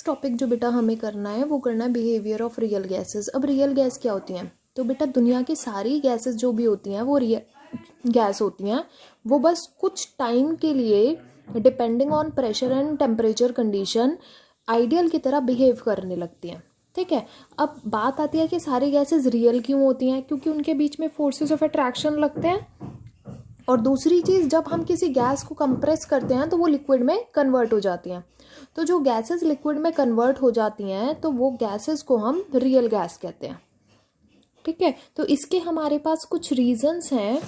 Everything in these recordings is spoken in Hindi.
नेक्स्ट टॉपिक जो बेटा हमें करना है वो करना है बिहेवियर ऑफ रियल गैसेस। अब रियल गैस क्या होती हैं? तो बेटा दुनिया की सारी गैसेस जो भी होती हैं वो रियल गैस होती हैं। वो बस कुछ टाइम के लिए depending on pressure and temperature condition ideal की तरह बिहेव करने लगती हैं। ठीक है, अब बात आती है कि सारी गैसेस रियल क्यों होती हैं? क्योंकि उनके बीच में फोर्सेस ऑफ अट्रैक्शन लगते हैं। और दूसरी चीज़, जब हम किसी गैस को कंप्रेस करते हैं तो वो लिक्विड में कन्वर्ट हो जाती हैं। तो जो गैसेस लिक्विड में कन्वर्ट हो जाती हैं तो वो गैसेस को हम रियल गैस कहते हैं। ठीक है, तो इसके हमारे पास कुछ रीजंस हैं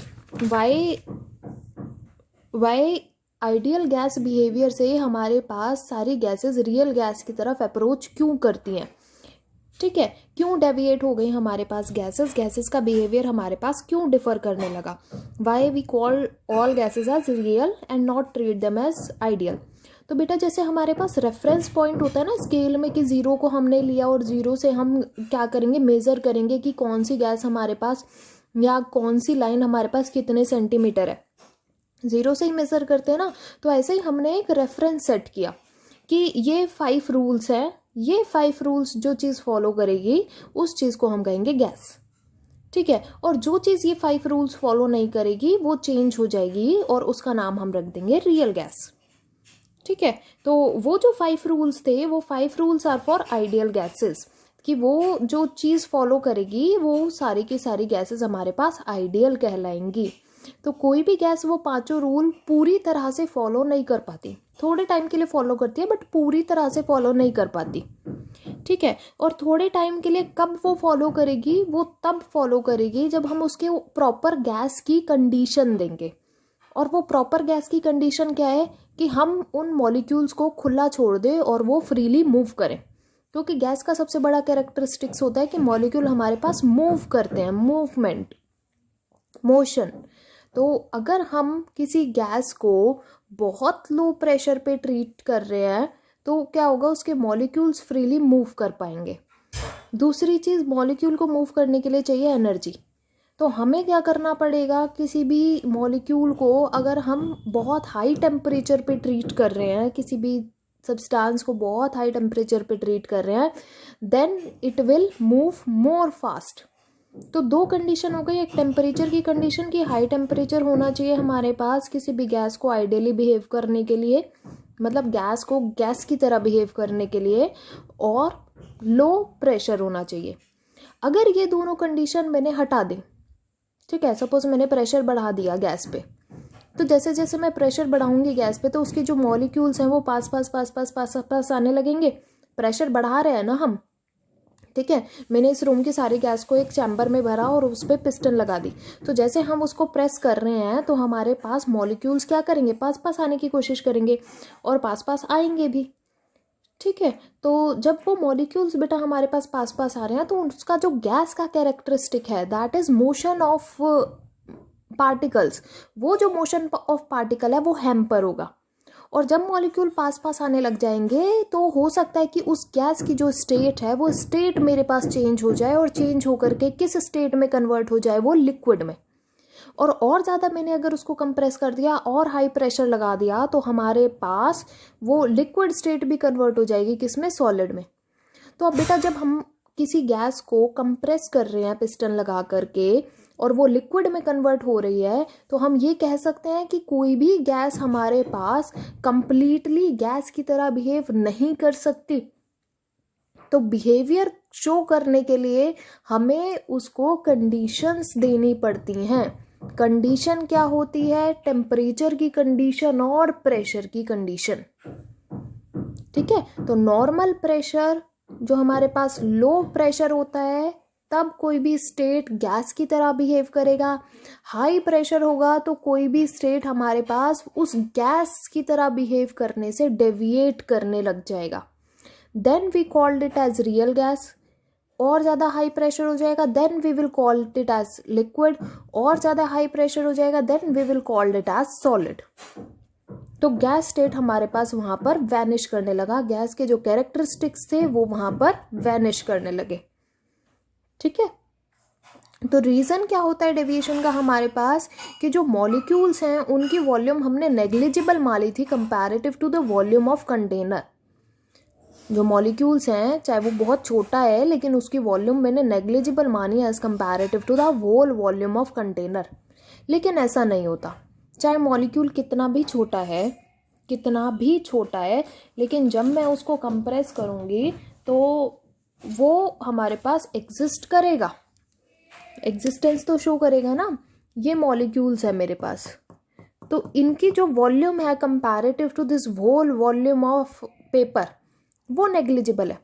वाई आइडियल गैस बिहेवियर से हमारे पास सारी गैसेस रियल गैस की तरफ अप्रोच क्यों करती हैं। ठीक है, क्यों डेविएट हो गई हमारे पास गैसेस का बिहेवियर हमारे पास क्यों डिफर करने लगा। Why we call all gases as real and not treat them as ideal. तो बेटा जैसे हमारे पास रेफरेंस पॉइंट होता है ना स्केल में कि जीरो को हमने लिया और जीरो से हम क्या करेंगे, मेजर करेंगे कि कौन सी गैस हमारे पास या कौन सी लाइन हमारे पास कितने सेंटीमीटर है, जीरो से ही मेजर करते हैं ना। तो ऐसे ही हमने एक रेफरेंस सेट किया कि ये 5 रूल्स हैं, ये 5 रूल्स जो चीज़ फॉलो करेगी उस चीज़ को हम कहेंगे गैस। ठीक है, और जो चीज़ ये 5 रूल्स फॉलो नहीं करेगी वो चेंज हो जाएगी और उसका नाम हम रख देंगे रियल गैस। ठीक है, तो वो जो 5 रूल्स थे वो 5 rules are for ideal gases, कि वो जो चीज़ फॉलो करेगी वो सारी की सारी गैसेस हमारे पास आइडियल कहलाएंगी। तो कोई भी गैस वो 5 रूल पूरी तरह से फॉलो नहीं कर पाती, थोड़े टाइम के लिए फॉलो करती है बट पूरी तरह से फॉलो नहीं कर पाती। ठीक है, और थोड़े टाइम के लिए कब वो फॉलो करेगी, वो तब फॉलो करेगी जब हम उसके प्रॉपर गैस की कंडीशन देंगे। और वो प्रॉपर गैस की कंडीशन क्या है कि हम उन मॉलिक्यूल्स को खुला छोड़ दें और वो फ्रीली मूव करें। क्योंकि गैस का सबसे बड़ा कैरेक्टरिस्टिक्स होता है कि मॉलिक्यूल हमारे पास मूव करते हैं, मूवमेंट, मोशन। तो अगर हम किसी गैस को बहुत लो प्रेशर पे ट्रीट कर रहे हैं तो क्या होगा, उसके मॉलिक्यूल्स फ्रीली मूव कर पाएंगे। दूसरी चीज़, मॉलिक्यूल को मूव करने के लिए चाहिए एनर्जी। तो हमें क्या करना पड़ेगा, किसी भी मॉलिक्यूल को अगर हम बहुत हाई टेम्परेचर पे ट्रीट कर रहे हैं, किसी भी सब्सटेंस को बहुत हाई टेम्परेचर पे ट्रीट कर रहे हैं, then it will move more fast. तो 2 कंडीशन हो गई, एक टेम्परेचर की कंडीशन की हाई टेम्परेचर होना चाहिए हमारे पास किसी भी गैस को आइडियली बिहेव करने के लिए, मतलब गैस को गैस की तरह बिहेव करने के लिए, और लो प्रेशर होना चाहिए। अगर ये दोनों कंडीशन मैंने हटा दी, ठीक है, सपोज मैंने प्रेशर बढ़ा दिया गैस पे, तो जैसे जैसे मैं प्रेशर बढ़ाऊंगी गैस पे तो उसके जो मॉलिक्यूल्स हैं वो पास पास आने लगेंगे। प्रेशर बढ़ा रहे हैं ना हम, ठीक है, मैंने इस रूम की सारी गैस को एक चैम्बर में भरा और उस पर पिस्टन लगा दी। तो जैसे हम उसको प्रेस कर रहे हैं तो हमारे पास मॉलिक्यूल्स क्या करेंगे, पास पास आने की कोशिश करेंगे और पास पास आएंगे भी। ठीक है, तो जब वो मॉलिक्यूल्स बेटा हमारे पास पास आ रहे हैं तो उसका जो गैस का कैरेक्टरिस्टिक है that is motion of particles. वो जो मोशन ऑफ पार्टिकल है वो हैम्पर होगा। और जब मॉलिक्यूल पास पास आने लग जाएंगे तो हो सकता है कि उस गैस की जो स्टेट है वो स्टेट मेरे पास चेंज हो जाए, और चेंज होकर के किस स्टेट में कन्वर्ट हो जाए, वो लिक्विड में। और ज़्यादा मैंने अगर उसको कंप्रेस कर दिया और हाई प्रेशर लगा दिया तो हमारे पास वो लिक्विड स्टेट भी कन्वर्ट हो जाएगी, किसमें, सॉलिड में। तो अब बेटा जब हम किसी गैस को कंप्रेस कर रहे हैं पिस्टन लगा करके और वो लिक्विड में कन्वर्ट हो रही है तो हम ये कह सकते हैं कि कोई भी गैस हमारे पास कंप्लीटली गैस की तरह बिहेव नहीं कर सकती। तो बिहेवियर शो करने के लिए हमें उसको कंडीशंस देनी पड़ती हैं। कंडीशन क्या होती है, टेम्परेचर की कंडीशन और प्रेशर की कंडीशन। ठीक है, तो नॉर्मल प्रेशर जो हमारे पास लो प्रेशर होता है तब कोई भी स्टेट गैस की तरह बिहेव करेगा। हाई प्रेशर होगा तो कोई भी स्टेट हमारे पास उस गैस की तरह बिहेव करने से डेविएट करने लग जाएगा। Then we called it as real gas. और ज़्यादा हाई प्रेशर हो जाएगा then we will call it as liquid. और ज़्यादा हाई प्रेशर हो जाएगा then we will call it as solid. तो गैस स्टेट हमारे पास वहाँ पर वैनिश करने लगा, गैस के जो कैरेक्टरिस्टिक्स थे वो वहाँ पर वैनिश करने लगे। ठीक है, तो रीज़न क्या होता है डेविएशन का हमारे पास, कि जो मॉलिक्यूल्स हैं उनकी वॉल्यूम हमने नेग्लिजिबल मानी थी comparative to the volume of container. जो मॉलिक्यूल्स हैं चाहे वो बहुत छोटा है लेकिन उसकी वॉल्यूम मैंने नेग्लिजिबल मानी as comparative to the whole volume of container, लेकिन ऐसा नहीं होता। चाहे मॉलिक्यूल कितना भी छोटा है लेकिन जब मैं उसको कंप्रेस करूँगी तो वो हमारे पास एग्जिस्ट करेगा, एग्जिस्टेंस तो शो करेगा ना। ये मॉलिक्यूल्स है मेरे पास, तो इनकी जो वॉल्यूम है comparative to this whole volume of paper वो नेग्लिजिबल है,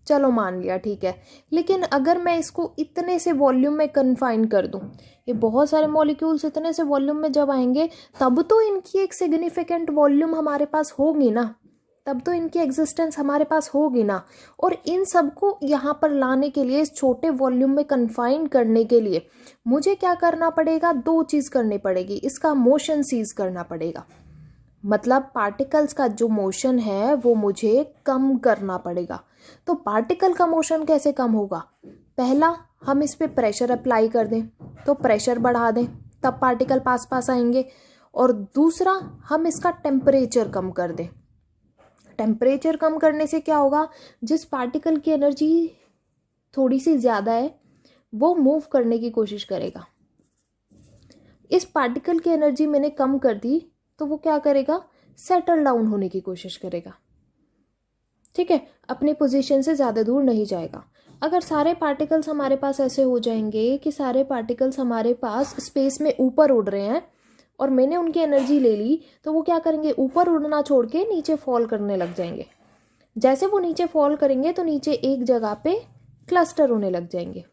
चलो मान लिया ठीक है। लेकिन अगर मैं इसको इतने से वॉल्यूम में कन्फाइन कर दूं, ये बहुत सारे मॉलिक्यूल्स इतने से वॉल्यूम में जब आएंगे तब तो इनकी एक सिग्निफिकेंट वॉल्यूम हमारे पास होगी ना, तब तो इनकी एग्जिस्टेंस हमारे पास होगी ना। और इन सबको यहाँ पर लाने के लिए, इस छोटे वॉल्यूम में कन्फाइन करने के लिए मुझे क्या करना पड़ेगा, दो चीज़ करनी पड़ेगी। इसका मोशन सीज करना पड़ेगा, मतलब पार्टिकल्स का जो मोशन है वो मुझे कम करना पड़ेगा। तो पार्टिकल का मोशन कैसे कम होगा, पहला हम इस पे प्रेशर अप्लाई कर दें, तो प्रेशर बढ़ा दें तब पार्टिकल पास पास आएंगे। और दूसरा हम इसका टेम्परेचर कम कर दें। टेम्परेचर कम करने से क्या होगा, जिस पार्टिकल की एनर्जी थोड़ी सी ज़्यादा है वो मूव करने की कोशिश करेगा। इस पार्टिकल की एनर्जी मैंने कम कर दी तो वो क्या करेगा, सेटल डाउन होने की कोशिश करेगा, ठीक है, अपनी पोजीशन से ज़्यादा दूर नहीं जाएगा। अगर सारे पार्टिकल्स हमारे पास ऐसे हो जाएंगे कि सारे पार्टिकल्स हमारे पास स्पेस में ऊपर उड़ रहे हैं और मैंने उनकी एनर्जी ले ली, तो वो क्या करेंगे, ऊपर उड़ना छोड़ के नीचे फॉल करने लग जाएंगे। जैसे वो नीचे फॉल करेंगे तो नीचे एक जगह पे क्लस्टर होने लग जाएंगे,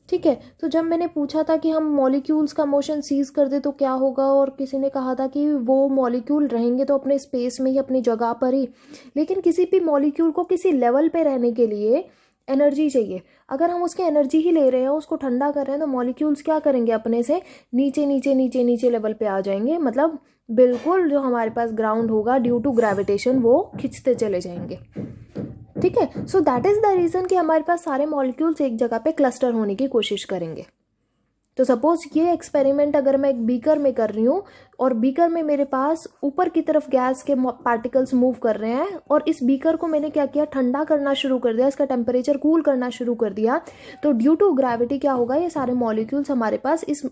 ठीक है। तो जब मैंने पूछा था कि हम मॉलिक्यूल्स का मोशन सीज कर दे तो क्या होगा, और किसी ने कहा था कि वो मॉलिक्यूल रहेंगे तो अपने स्पेस में ही, अपनी जगह पर ही, लेकिन किसी भी मॉलिक्यूल को किसी लेवल पे रहने के लिए एनर्जी चाहिए। अगर हम उसकी एनर्जी ही ले रहे हैं, उसको ठंडा कर रहे हैं, तो मॉलिक्यूल्स क्या करेंगे, अपने से नीचे नीचे नीचे नीचे लेवल पे आ जाएंगे, मतलब बिल्कुल जो हमारे पास ग्राउंड होगा ड्यू टू ग्रेविटेशन वो खिंचते चले जाएंगे, ठीक है। So that is the reason कि हमारे पास सारे मॉलिक्यूल्स एक जगह पे क्लस्टर होने की कोशिश करेंगे। तो सपोज ये एक्सपेरिमेंट अगर मैं एक बीकर में कर रही हूँ और बीकर में मेरे पास ऊपर की तरफ गैस के पार्टिकल्स मूव कर रहे हैं, और इस बीकर को मैंने क्या किया, ठंडा करना शुरू कर दिया, इसका टेम्परेचर कूल करना शुरू कर दिया, तो ड्यू टू ग्रेविटी क्या होगा, ये सारे मॉलिक्यूल्स हमारे पास इस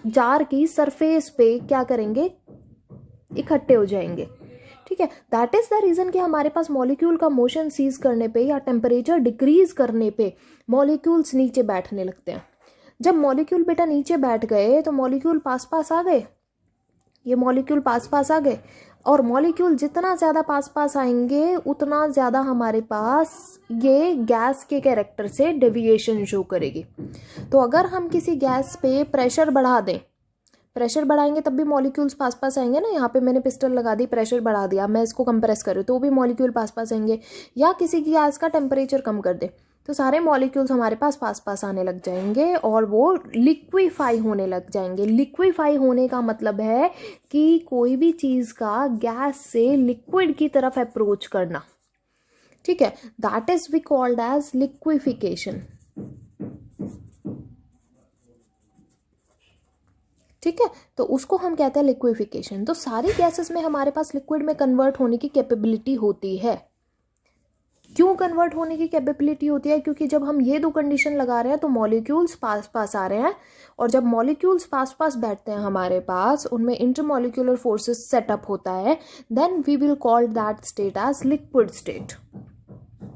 जार की सरफेस पे क्या करेंगे, इकट्ठे हो जाएंगे, ठीक है। दैट इज द रीजन कि हमारे पास मॉलिक्यूल का मोशन सीज करने पे या टेम्परेचर डिक्रीज करने पे मॉलिक्यूल्स नीचे बैठने लगते हैं। जब मॉलिक्यूल बेटा नीचे बैठ गए तो मॉलिक्यूल पास पास आ गए, ये मॉलिक्यूल पास पास आ गए, और मॉलिक्यूल जितना ज़्यादा पास पास आएंगे उतना ज़्यादा हमारे पास ये गैस के कैरेक्टर से डेविएशन शो करेगी। तो अगर हम किसी गैस पे प्रेशर बढ़ा दें, प्रेशर बढ़ाएंगे तब भी मॉलिक्यूल्स पास पास आएंगे ना, यहाँ पे मैंने पिस्टल लगा दी, प्रेशर बढ़ा दिया, मैं इसको कंप्रेस करूँ तो भी मॉलिक्यूल पास पास आएंगे, या किसी की गैस का टेम्परेचर कम कर दे तो सारे मॉलिक्यूल्स हमारे पास पास आने लग जाएंगे और वो लिक्विफाई होने लग जाएंगे। लिक्विफाई होने का मतलब है कि कोई भी चीज़ का गैस से लिक्विड की तरफ अप्रोच करना, ठीक है, that is we called as liquefaction, ठीक है। तो उसको हम कहते हैं लिक्विफिकेशन। तो सारी गैसेस में हमारे पास लिक्विड में कन्वर्ट होने की कैपेबिलिटी होती है। क्यों कन्वर्ट होने की कैपेबिलिटी होती है, क्योंकि जब हम ये दो कंडीशन लगा रहे हैं तो मॉलिक्यूल्स पास पास आ रहे हैं, और जब मॉलिक्यूल्स पास पास बैठते हैं हमारे पास, उनमें इंटरमॉलिक्यूलर फोर्सेस सेटअप होता है, then we will call that state as liquid state.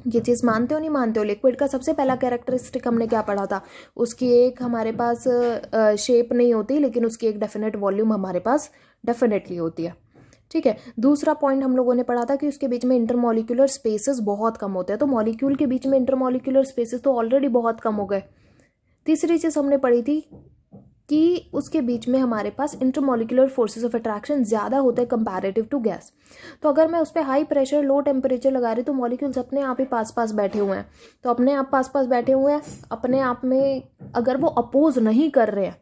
ये चीज़ मानते हो नहीं मानते हो, लिक्विड का सबसे पहला कैरेक्टरिस्टिक हमने क्या पढ़ा था, उसकी एक हमारे पास शेप नहीं होती लेकिन उसकी एक डेफिनेट वॉल्यूम हमारे पास डेफिनेटली होती है, ठीक है। दूसरा पॉइंट हम लोगों ने पढ़ा था कि उसके बीच में इंटरमॉलिक्यूलर स्पेसेस बहुत कम होते हैं, तो मॉलिक्यूल के बीच में इंटरमॉलिक्यूलर स्पेसेस तो ऑलरेडी बहुत कम हो गए। तीसरी चीज़ हमने पढ़ी थी कि उसके बीच में हमारे पास इंटरमॉलिक्यूलर फोर्सेस ऑफ अट्रैक्शन ज़्यादा होते हैं कंपैरेटिव टू गैस। तो अगर मैं उस पर हाई प्रेशर लो टेम्परेचर लगा रही तो मॉलिक्यूल्स अपने आप ही पास पास बैठे हुए हैं, तो अपने आप पास पास बैठे हुए हैं अपने आप में, अगर वो अपोज नहीं कर रहे हैं,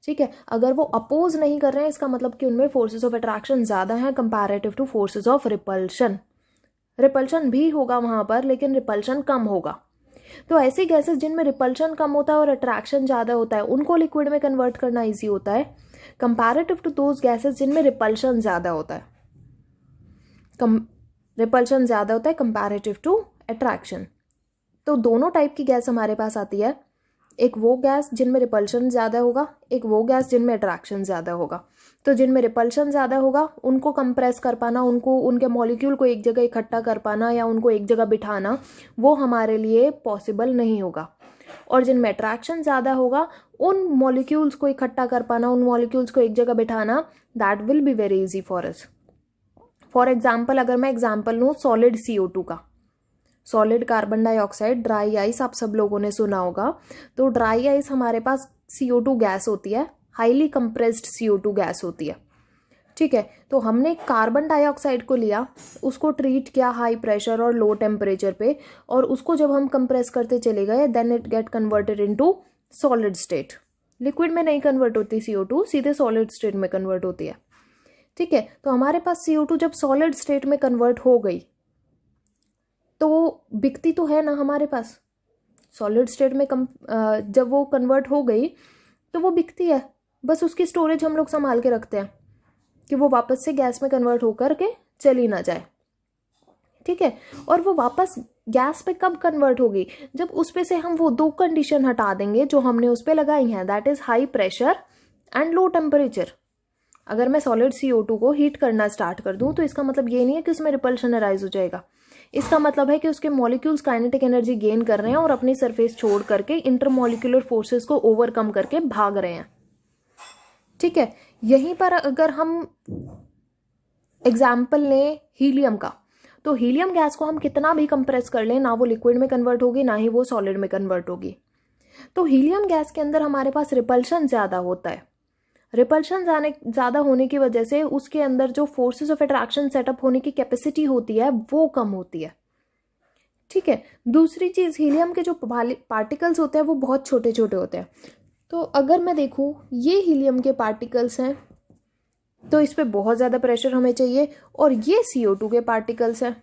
ठीक है, अगर वो अपोज नहीं कर रहे हैं इसका मतलब कि उनमें फोर्सेस ऑफ अट्रैक्शन ज़्यादा हैं comparative two forces of repulsion. Repulsion भी होगा वहाँ पर लेकिन रिपल्शन कम होगा। तो ऐसी गैसेस जिनमें रिपल्शन कम होता है और अट्रैक्शन ज़्यादा होता है उनको लिक्विड में कन्वर्ट करना ईजी होता है कंपैरेटिव टू दोज गैसेस जिनमें रिपल्शन ज़्यादा होता है। रिपल्शन ज़्यादा होता है कंपैरेटिव टू अट्रैक्शन। तो दोनों टाइप की गैस हमारे पास आती है, एक वो गैस जिनमें रिपल्शन ज़्यादा होगा, एक वो गैस जिनमें अट्रैक्शन ज़्यादा होगा। तो जिनमें रिपल्शन ज़्यादा होगा उनको कंप्रेस कर पाना, उनको उनके मॉलिक्यूल को एक जगह इकट्ठा कर पाना या उनको एक जगह बिठाना, वो हमारे लिए पॉसिबल नहीं होगा। और जिनमें अट्रैक्शन ज़्यादा होगा उन मॉलिक्यूल्स को इकट्ठा कर पाना, उन मॉलिक्यूल्स को एक जगह बिठाना, that will be very easy for us. For example, अगर मैं एग्जाम्पल लूँ सॉलिड CO2 का, solid carbon dioxide, dry ice आप सब लोगों ने सुना होगा। तो ड्राई आइस हमारे पास CO2 गैस होती है, हाईली कंप्रेस्ड CO2 गैस होती है, ठीक है। तो हमने कार्बन डाइऑक्साइड को लिया, उसको ट्रीट किया हाई प्रेशर और लो टेम्परेचर पे, और उसको जब हम कंप्रेस करते चले गए then it get converted into solid state. Liquid में नहीं कन्वर्ट होती CO2, सीधे सॉलिड स्टेट में कन्वर्ट होती है, ठीक है। तो हमारे पास CO2 जब सॉलिड स्टेट में कन्वर्ट हो गई तो बिकती तो है ना हमारे पास, सॉलिड स्टेट में जब वो कन्वर्ट हो गई तो वो बिकती है, बस उसकी स्टोरेज हम लोग संभाल के रखते हैं कि वो वापस से गैस में कन्वर्ट होकर के चली ना जाए, ठीक है। और वो वापस गैस पे कब कन्वर्ट होगी, जब उस पे से हम वो दो कंडीशन हटा देंगे जो हमने उस पे लगाई हैं, that is high pressure and low temperature. अगर मैं सॉलिड CO2 को हीट करना स्टार्ट कर दूं तो इसका मतलब ये नहीं है कि उसमें रिपल्शन अराइज हो जाएगा, इसका मतलब है कि उसके मॉलिक्यूल्स काइनेटिक एनर्जी गेन कर रहे हैं और अपनी सरफेस छोड़ करके इंटरमॉलिक्यूलर फोर्सेस को ओवरकम करके भाग रहे हैं, ठीक है। यहीं पर अगर हम एग्जाम्पल लें हीलियम का, तो हीलियम गैस को हम कितना भी कंप्रेस कर लें, ना वो लिक्विड में कन्वर्ट होगी ना ही वो सॉलिड में कन्वर्ट होगी। तो हीलियम गैस के अंदर हमारे पास रिपल्शन ज़्यादा होता है, रिपल्शन ज़्यादा होने की वजह से उसके अंदर जो फोर्सेस ऑफ अट्रैक्शन सेटअप होने की कैपेसिटी होती है वो कम होती है, ठीक है। दूसरी चीज़, हीलियम के जो पार्टिकल्स होते हैं वो बहुत छोटे छोटे होते हैं। तो अगर मैं देखूँ ये हीलियम के पार्टिकल्स हैं तो इस पर बहुत ज़्यादा प्रेशर हमें चाहिए, और ये CO2 के पार्टिकल्स हैं।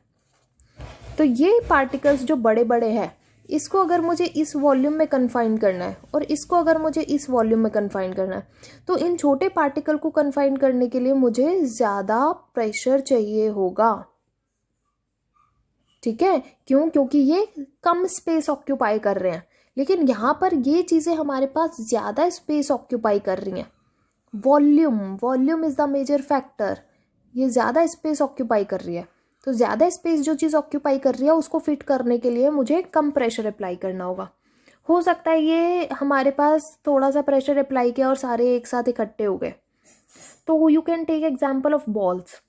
तो ये पार्टिकल्स जो बड़े बड़े हैं, इसको अगर मुझे इस वॉल्यूम में कन्फाइन करना है और इसको अगर मुझे इस वॉल्यूम में कन्फाइन करना है, तो इन छोटे पार्टिकल को कन्फाइन करने के लिए मुझे ज़्यादा प्रेशर चाहिए होगा, ठीक है। क्यों? क्योंकि ये कम स्पेस ऑक्यूपाई कर रहे हैं, लेकिन यहाँ पर ये चीज़ें हमारे पास ज़्यादा स्पेस ऑक्यूपाई कर रही हैं। Volume is the major factor, ये ज़्यादा स्पेस ऑक्यूपाई कर रही है। तो ज़्यादा स्पेस जो चीज़ ऑक्यूपाई कर रही है उसको फिट करने के लिए मुझे कम प्रेशर अप्लाई करना होगा। हो सकता है ये हमारे पास थोड़ा सा प्रेशर अप्लाई किया और सारे एक साथ इकट्ठे हो गए। तो you can take example of balls,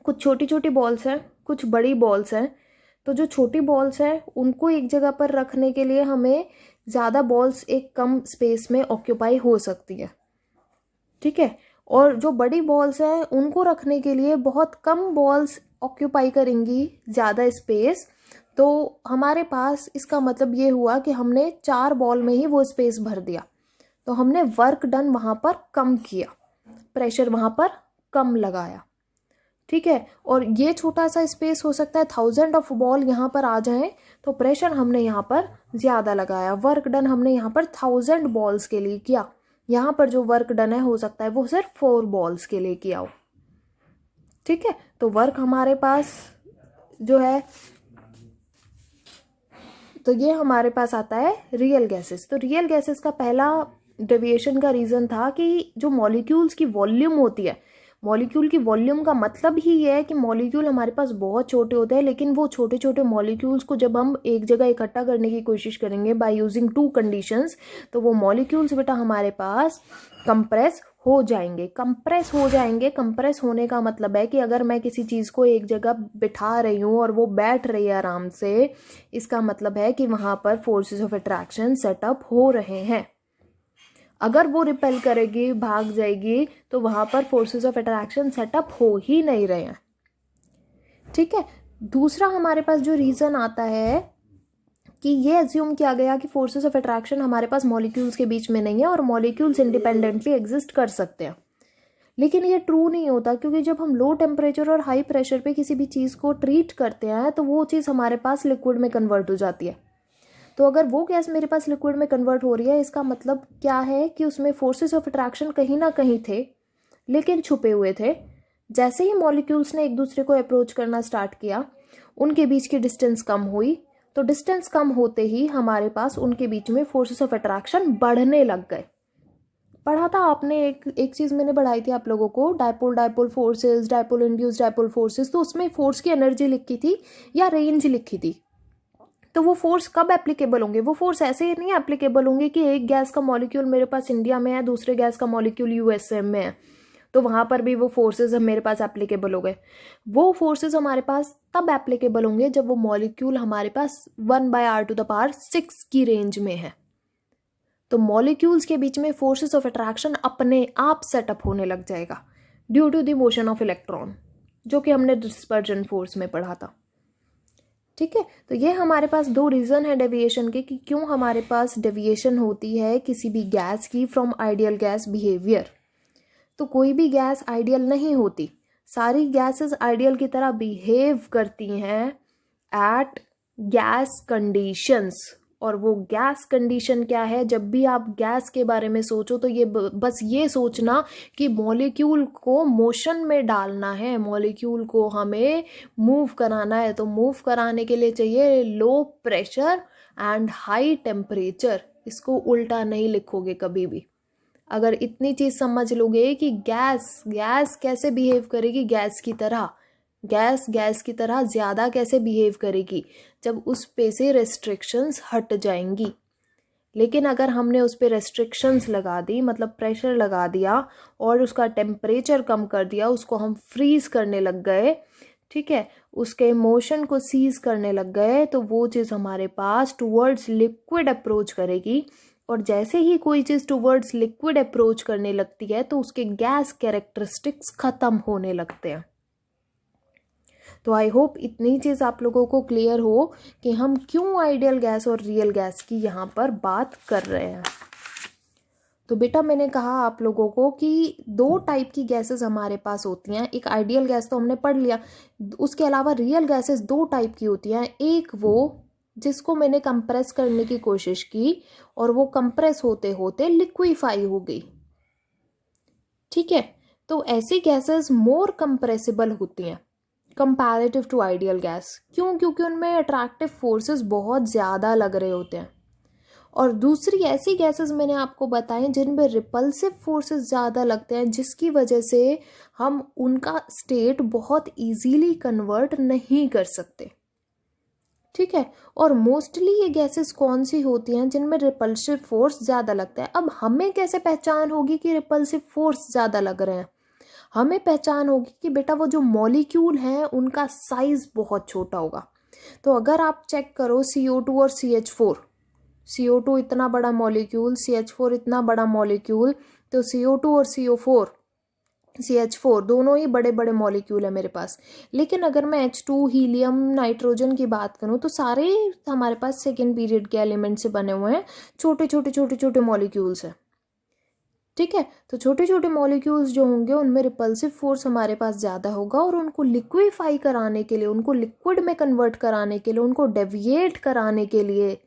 कुछ छोटी छोटी बॉल्स हैं, कुछ बड़ी बॉल्स हैं। तो जो छोटी बॉल्स हैं उनको एक जगह पर रखने के लिए हमें ज़्यादा बॉल्स एक कम स्पेस में ऑक्यूपाई हो सकती है, ठीक है। और जो बड़ी बॉल्स हैं उनको रखने के लिए बहुत कम बॉल्स ऑक्यूपाई करेंगी ज़्यादा स्पेस। तो हमारे पास इसका मतलब ये हुआ कि हमने 4 बॉल में ही वो स्पेस भर दिया, तो हमने वर्क डन वहाँ पर कम किया, प्रेशर वहाँ पर कम लगाया, ठीक है। और ये छोटा सा स्पेस हो सकता है 1000 ऑफ बॉल यहाँ पर आ जाएं, तो प्रेशर हमने यहाँ पर ज़्यादा लगाया, वर्क डन हमने यहाँ पर 1000 बॉल्स के लिए किया। यहाँ पर जो वर्क डन है हो सकता है वो सिर्फ 4 बॉल्स के लिए किया हो, ठीक है। तो वर्क हमारे पास जो है, तो ये हमारे पास आता है रियल गैसेस। तो रियल गैसेस का पहला डेविएशन का रीज़न था कि जो मॉलिक्यूल्स की वॉल्यूम होती है, मॉलिक्यूल की वॉल्यूम का मतलब ही ये है कि मॉलिक्यूल हमारे पास बहुत छोटे होते हैं, लेकिन वो छोटे छोटे मॉलिक्यूल्स को जब हम एक जगह इकट्ठा करने की कोशिश करेंगे बाय यूजिंग 2 कंडीशंस, तो वो मॉलिक्यूल्स बेटा हमारे पास कंप्रेस हो जाएंगे। कंप्रेस हो जाएंगे, कंप्रेस होने का मतलब है कि अगर मैं किसी चीज़ को एक जगह बिठा रही हूँ और वो बैठ रही है आराम से, इसका मतलब है कि वहाँ पर फोर्सेस ऑफ अट्रैक्शन सेटअप हो रहे हैं। अगर वो रिपेल करेगी, भाग जाएगी, तो वहाँ पर फोर्सेस ऑफ अट्रैक्शन सेटअप हो ही नहीं रहे हैं, ठीक है। दूसरा हमारे पास जो रीज़न आता है कि ये अज्यूम किया गया कि फोर्सेस ऑफ अट्रैक्शन हमारे पास मॉलिक्यूल्स के बीच में नहीं है और मॉलिक्यूल्स इंडिपेंडेंटली एग्जिस्ट कर सकते हैं, लेकिन ये ट्रू नहीं होता, क्योंकि जब हम लो टेम्परेचर और हाई प्रेशर पे किसी भी चीज़ को ट्रीट करते हैं तो वो चीज़ हमारे पास लिक्विड में कन्वर्ट हो जाती है। तो अगर वो गैस मेरे पास लिक्विड में कन्वर्ट हो रही है, इसका मतलब क्या है कि उसमें फोर्सेस ऑफ अट्रैक्शन कहीं ना कहीं थे, लेकिन छुपे हुए थे, जैसे ही मॉलिक्यूल्स ने एक दूसरे को अप्रोच करना स्टार्ट किया, उनके बीच की डिस्टेंस कम हुई, तो डिस्टेंस कम होते ही हमारे पास उनके बीच में फोर्सेस ऑफ अट्रैक्शन बढ़ने लग गए। पढ़ा था आपने, एक चीज़ मैंने पढ़ाई थी आप लोगों को, dipole forces, dipole induced dipole forces. तो उसमें फोर्स की एनर्जी लिखी थी या रेंज लिखी थी। तो वो फोर्स कब एप्लीकेबल होंगे? वो फोर्स ऐसे ही नहीं एप्लीकेबल होंगे कि एक गैस का मॉलिक्यूल मेरे पास इंडिया में है, दूसरे गैस का मॉलिक्यूल यूएसए में है, तो वहाँ पर भी वो फोर्सेज मेरे पास एप्लीकेबल हो गए। वो फोर्सेज हमारे पास तब एप्लीकेबल होंगे जब वो मॉलिक्यूल हमारे पास 1/r⁶ की रेंज में है। तो मॉलिक्यूल्स के बीच में फोर्सेस ऑफ अट्रैक्शन अपने आप सेटअप होने लग जाएगा due to the motion of electron, जो कि हमने डिस्पर्जन फोर्स में पढ़ा था। ठीक है, तो ये हमारे पास दो रीज़न है डेविएशन के कि क्यों हमारे पास डेविएशन होती है किसी भी गैस की फ्रॉम आइडियल गैस बिहेवियर। तो कोई भी गैस आइडियल नहीं होती, सारी गैसेस आइडियल की तरह बिहेव करती हैं एट गैस कंडीशंस। और वो गैस कंडीशन क्या है? जब भी आप गैस के बारे में सोचो तो ये बस ये सोचना कि मॉलिक्यूल को मोशन में डालना है, मॉलिक्यूल को हमें मूव कराना है। तो मूव कराने के लिए चाहिए low pressure and high temperature. इसको उल्टा नहीं लिखोगे कभी भी। अगर इतनी चीज़ समझ लोगे कि गैस कैसे बिहेव करेगी गैस की तरह, गैस की तरह ज़्यादा कैसे बिहेव करेगी जब उस पे से रेस्ट्रिक्शंस हट जाएंगी। लेकिन अगर हमने उस पे रेस्ट्रिक्शंस लगा दी, मतलब प्रेशर लगा दिया और उसका टेम्परेचर कम कर दिया, उसको हम फ्रीज करने लग गए, ठीक है, उसके मोशन को सीज करने लग गए, तो वो चीज़ हमारे पास टूवर्ड्स लिक्विड अप्रोच करेगी। और जैसे ही कोई चीज़ टूवर्ड्स लिक्विड अप्रोच करने लगती है तो उसके गैस कैरेक्टरिस्टिक्स ख़त्म होने लगते हैं। तो आई होप इतनी चीज़ आप लोगों को क्लियर हो कि हम क्यों आइडियल गैस और रियल गैस की यहाँ पर बात कर रहे हैं। तो बेटा मैंने कहा आप लोगों को कि दो टाइप की गैसेस हमारे पास होती हैं। एक आइडियल गैस तो हमने पढ़ लिया, उसके अलावा रियल गैसेस दो टाइप की होती हैं। एक वो जिसको मैंने कंप्रेस करने की कोशिश की और वो कंप्रेस होते होते लिक्विफाई हो गई, ठीक है। तो ऐसी गैसेस मोर कंप्रेसिबल होती हैं कंपैरेटिव टू आइडियल गैस। क्यों? क्योंकि उनमें अट्रैक्टिव फोर्सेस बहुत ज़्यादा लग रहे होते हैं। और दूसरी ऐसी गैसेस मैंने आपको बताएं जिनमें रिपल्सिव फोर्सेस ज़्यादा लगते हैं, जिसकी वजह से हम उनका स्टेट बहुत इजीली कन्वर्ट नहीं कर सकते, ठीक है। और मोस्टली ये गैसेस कौन सी होती हैं जिनमें रिपल्सिव फोर्स ज़्यादा लगता है। अब हमें कैसे पहचान होगी कि रिपल्सिव फोर्स ज़्यादा लग रहे हैं? हमें पहचान होगी कि बेटा वो जो मॉलिक्यूल हैं उनका साइज बहुत छोटा होगा। तो अगर आप चेक करो CO2 और CH4, CO2 इतना बड़ा मॉलिक्यूल, CH4 इतना बड़ा मॉलिक्यूल, तो CO2 और CH4 दोनों ही बड़े बड़े मॉलिक्यूल है मेरे पास। लेकिन अगर मैं H2, हीलियम, नाइट्रोजन की बात करूं तो सारे हमारे पास सेकेंड पीरियड के एलिमेंट से बने हुए हैं, छोटे छोटे मॉलिक्यूल्स हैं, ठीक है। तो छोटे छोटे मॉलिक्यूल्स जो होंगे उनमें रिपल्सिव फोर्स हमारे पास ज़्यादा होगा और उनको लिक्विफाई कराने के लिए, उनको लिक्विड में कन्वर्ट कराने के लिए, उनको डेविएट कराने के लिए,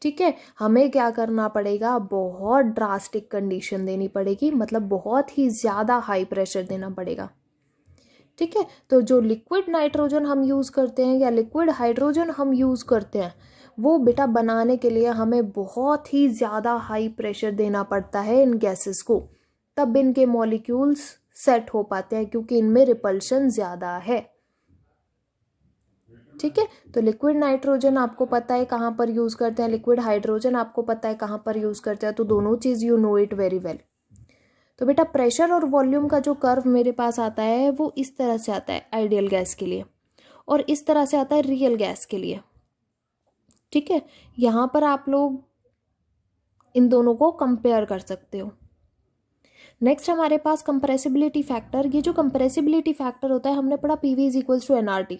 ठीक है, हमें क्या करना पड़ेगा? बहुत ड्रास्टिक कंडीशन देनी पड़ेगी, मतलब बहुत ही ज़्यादा हाई प्रेशर देना पड़ेगा, ठीक है। तो जो लिक्विड नाइट्रोजन हम यूज़ करते हैं या लिक्विड हाइड्रोजन हम यूज़ करते हैं, वो बेटा बनाने के लिए हमें बहुत ही ज़्यादा हाई प्रेशर देना पड़ता है इन गैसेस को, तब इनके मॉलिक्यूल्स सेट हो पाते हैं, क्योंकि इनमें रिपल्शन ज़्यादा है, ठीक है। तो लिक्विड नाइट्रोजन आपको पता है कहाँ पर यूज़ करते हैं, लिक्विड हाइड्रोजन आपको पता है कहाँ पर यूज़ करते हैं, तो दोनों चीज़ you know it very well. तो बेटा प्रेशर और वॉल्यूम का जो कर्व मेरे पास आता है वो इस तरह से आता है आइडियल गैस के लिए, और इस तरह से आता है रियल गैस के लिए, ठीक है। यहाँ पर आप लोग इन दोनों को कंपेयर कर सकते हो। नेक्स्ट हमारे पास कंप्रेसिबिलिटी फैक्टर। ये जो कंप्रेसिबिलिटी फैक्टर होता है हमने पढ़ा PV is equals to NRT।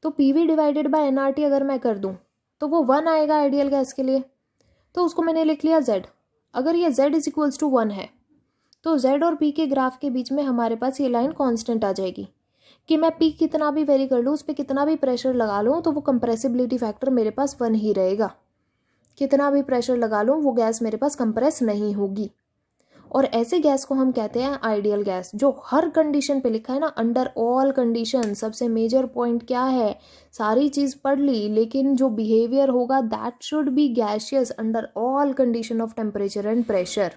तो PV डिवाइडेड बाय NRT अगर मैं कर दूं तो वो 1 आएगा आइडियल गैस के लिए, तो उसको मैंने लिख लिया Z। अगर ये Z इज इक्वल्स टू 1 है तो Z और P के ग्राफ के बीच में हमारे पास ये लाइन कांस्टेंट आ जाएगी कि मैं P कितना भी वेरी कर लूँ, उस पर कितना भी प्रेशर लगा लूँ, तो वो कंप्रेसिबिलिटी फैक्टर मेरे पास 1 ही रहेगा। कितना भी प्रेशर लगा लूँ वो गैस मेरे पास कंप्रेस नहीं होगी। और ऐसे गैस को हम कहते हैं आइडियल गैस, जो हर कंडीशन पे लिखा है ना, अंडर ऑल कंडीशन। सबसे मेजर पॉइंट क्या है, सारी चीज़ पढ़ ली, लेकिन जो बिहेवियर होगा that should be gaseous under all condition of temperature and pressure.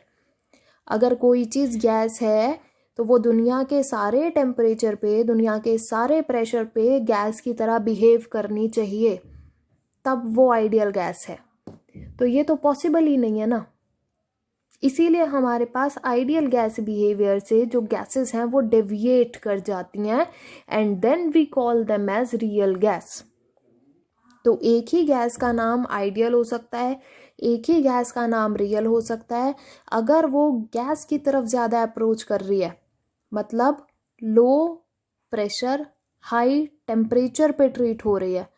अगर कोई चीज़ गैस है तो वो दुनिया के सारे टेम्परेचर पे, दुनिया के सारे प्रेशर पे गैस की तरह बिहेव करनी चाहिए, तब वो आइडियल गैस है। तो ये तो पॉसिबल ही नहीं है ना। इसीलिए हमारे पास आइडियल गैस बिहेवियर से जो गैसेस हैं वो डेविएट कर जाती हैं, and then we call them as real gas. तो एक ही गैस का नाम आइडियल हो सकता है, एक ही गैस का नाम रियल हो सकता है अगर वो गैस की तरफ ज़्यादा अप्रोच कर रही है, मतलब लो प्रेशर हाई टेम्परेचर पे ट्रीट हो रही है,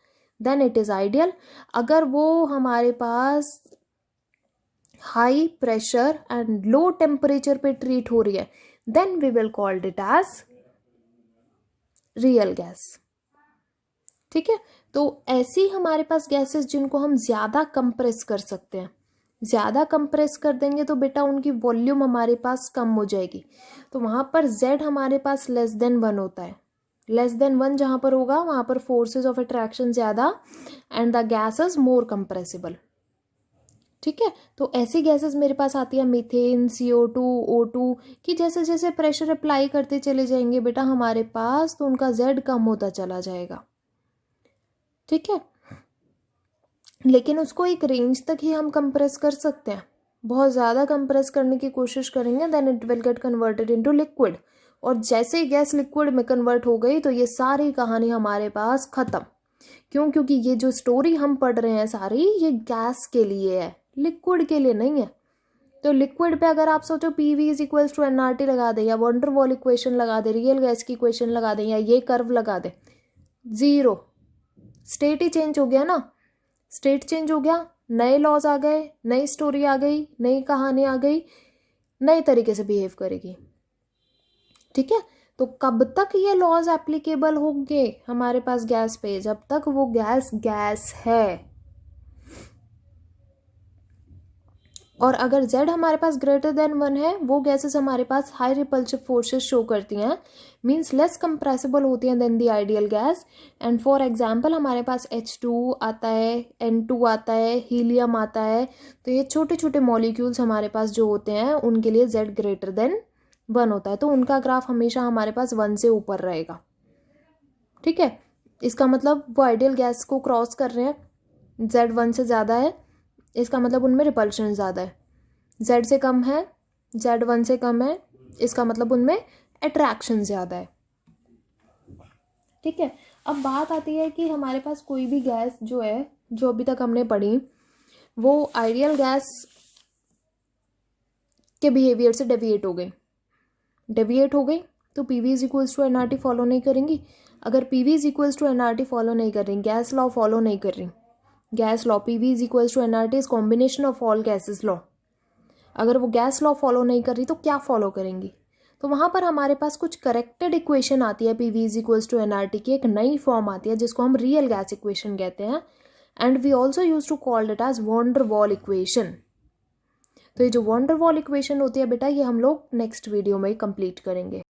देन इट इज़ आइडियल। अगर वो हमारे पास high pressure and low temperature पे ट्रीट हो रही है, then we will called it as real gas. ठीक है, तो ऐसी हमारे पास गैसेस जिनको हम ज़्यादा कंप्रेस कर सकते हैं, ज़्यादा कंप्रेस कर देंगे तो बेटा उनकी वॉल्यूम हमारे पास कम हो जाएगी, तो वहाँ पर Z हमारे पास लेस देन 1 होता है। लेस देन 1 जहाँ पर होगा वहाँ पर फोर्सेस ऑफ अट्रैक्शन ज़्यादा and the gas is more compressible. ठीक है, तो ऐसी गैसेस मेरे पास आती है मीथेन, CO2, O2 की जैसे जैसे प्रेशर अप्लाई करते चले जाएंगे बेटा हमारे पास, तो उनका Z कम होता चला जाएगा। ठीक है, लेकिन उसको एक रेंज तक ही हम कंप्रेस कर सकते हैं। बहुत ज़्यादा कंप्रेस करने की कोशिश करेंगे then it will get converted into liquid, और जैसे ही गैस लिक्विड में कन्वर्ट हो गई तो ये सारी कहानी हमारे पास ख़त्म। क्यों? क्योंकि ये जो स्टोरी हम पढ़ रहे हैं सारी, ये गैस के लिए है, लिक्विड के लिए नहीं है। तो लिक्विड पे अगर आप सोचो PV is equals to NRT लगा दे, या वॉन्डर वॉल इक्वेशन लगा दे, रियल गैस की इक्वेशन लगा दे, या ये कर्व लगा दे, ज़ीरो, स्टेट ही चेंज हो गया ना। स्टेट चेंज हो गया, नए लॉज आ गए, नई स्टोरी आ गई, नई कहानी आ गई, नए तरीके से बिहेव करेगी। ठीक है, तो कब तक ये लॉज एप्लीकेबल होंगे हमारे पास गैस पे? जब तक वो गैस गैस है। और अगर Z हमारे पास ग्रेटर देन 1 है, वो गैसेस हमारे पास हाई रिपल्सिव फोर्सेस शो करती हैं, मींस लेस कंप्रेसिबल होती हैं than the ideal gas. And for example हमारे पास H2 आता है, N2 आता है, हीलियम आता है, तो ये छोटे छोटे मॉलिक्यूल्स हमारे पास जो होते हैं उनके लिए Z ग्रेटर देन 1 होता है, तो उनका ग्राफ हमेशा हमारे पास 1 से ऊपर रहेगा। ठीक है, इसका मतलब वो आइडियल गैस को क्रॉस कर रहे हैं, Z 1 से ज़्यादा है, इसका मतलब उनमें रिपल्शन ज़्यादा है। Z से कम है, Z 1 से कम है, इसका मतलब उनमें अट्रैक्शन ज़्यादा है। ठीक है, अब बात आती है कि हमारे पास कोई भी गैस जो है, जो अभी तक हमने पढ़ी, वो आइडियल गैस के बिहेवियर से डेविएट हो गई तो PV is equals to NRT follow नहीं करेंगी। अगर PV is equals to NRT follow नहीं कर रही, गैस लॉ फॉलो नहीं कर रही, gas law PV is equals to NRT is combination of all gases law, अगर वो गैस लॉ फॉलो नहीं कर रही तो क्या फॉलो करेंगी? तो वहाँ पर हमारे पास कुछ करेक्टेड इक्वेशन आती है PV is equals to NRT की, एक नई फॉर्म आती है जिसको हम रियल गैस इक्वेशन कहते हैं, and we also use to called it as van der wall equation. तो ये जो वॉन्डर वॉल इक्वेशन होती है बेटा, ये हम लोग नेक्स्ट वीडियो में कंप्लीट करेंगे।